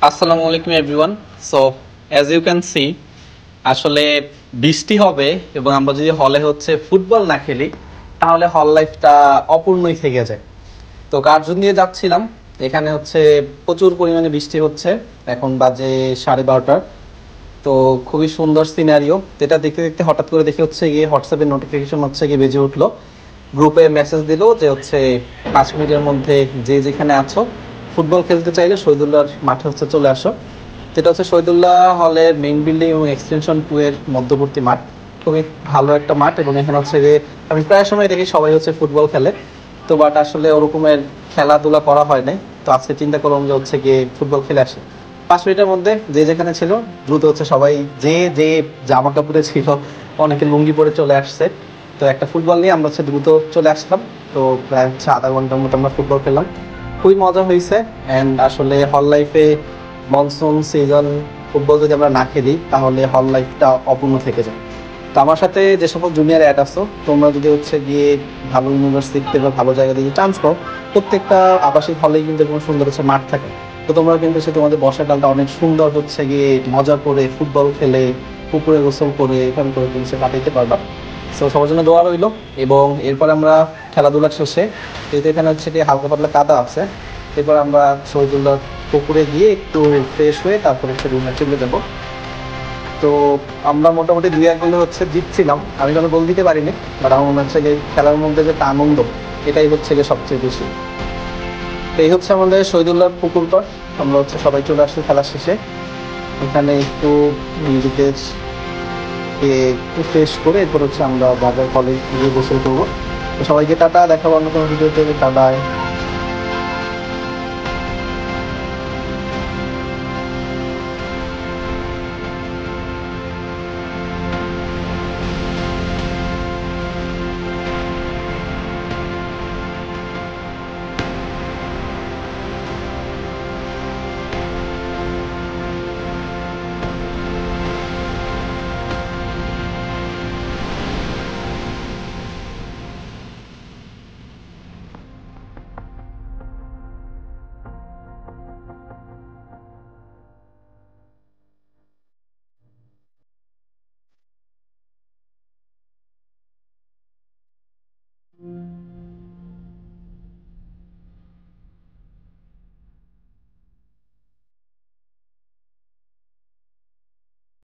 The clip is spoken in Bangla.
আসসালামু আলাইকুম everyone. So as you can see, আসলে বৃষ্টি হবে এবং আমরা যদি হলে ফুটবল না খেলি তাহলে হল লাইফটা অপূর্ণই থেকে যায়। তো কার্জন দিয়ে যাচ্ছিলাম, এখানে প্রচুর পরিমাণে বৃষ্টি হচ্ছে। এখন বাজে 12:30। তো খুবই সুন্দর সিনারিও। যেটা দেখতে দেখতে হঠাৎ করে দেখে গিয়ে হোয়াটসঅ্যাপের নোটিফিকেশন গিয়ে বেজে উঠলো। গ্রুপে মেসেজ দিল যে 5 মিনিটের মধ্যে যে যেখানে আছো ফুটবল খেলতে চাইলে শহীদুল্লাহর মাঠে চলে আসো। যেটা শহীদুল্লাহ হলের মেইন বিল্ডিং এবং এক্সটেনশন 2 এর মধ্যবর্তী মাঠ। খুবই ভালো একটা মাঠ এবং এখানে যে আমি প্রায় সময় দেখি সবাই ফুটবল খেলে। তো বাট আসলে ওরকমের খেলাধুলা করা হয় নাই। তো আজকে চিন্তা করলাম যে গিয়ে ফুটবল খেলে আসে। 5 মিনিটের মধ্যে যে যেখানে ছিল দ্রুত সবাই যে যে জামা কাপড়ে ছিল অনেকে লুঙ্গি পরে চলে আসছে। তো একটা ফুটবল নিয়ে আমরা দ্রুত চলে আসলাম। তো প্রায় আধা ঘন্টার মতো আমরা ফুটবল খেললাম। খুবই মজা হয়েছে। অ্যান্ড আসলে হল লাইফে মনসুন সিজন ফুটবল যদি আমরা না খেলি তাহলে হল লাইফটা অপূর্ণ থেকে যায়। তো আমার সাথে যে সকল জুনিয়র অ্যাড আছো, তোমরা যদি গিয়ে ভালো ইউনিভার্সিটিতে বা ভালো জায়গা দিয়ে চান্স পাও, প্রত্যেকটা আবাসিক হলেই কিন্তু কোনো সুন্দর মাঠ থাকে। তো তোমরা কিন্তু তোমাদের বর্ষাকালটা অনেক সুন্দর গিয়ে মজা করে ফুটবল খেলে পুকুরে গোসল করে এখানে করে কাটাইতে পারবা। সো সবার জন্য দোয়া রইল। এবং এরপর আমরা খেলাধুলা শেষে, যেহেতু এখানে হালকা পাতলা কাদা আছে, এরপর আমরা শহীদুল্লাহ পুকুরে গিয়ে একটু ফ্রেশ হয়ে তারপরে রুমে চলে যাবো। তো আমরা মোটামুটি 2-1 গোলে জিতছিলাম। আমি কোনো গোল দিতে পারিনি, বাট আমার মনে যে খেলার মধ্যে যে আনন্দ, এটাই গিয়ে সবচেয়ে বেশি। তো এই আমাদের শহীদুল্লাহ পুকুর পর আমরা সবাই চলে আসছি খেলা শেষে। এখানে একটু নিজেদের একটু ফ্রেশ করে এরপর আমরা বাজার কলেজ গিয়ে গোসল করবো। তো সবাইকে টাটা, দেখাবো অন্য কোনো ভিডিওতে। টাটা।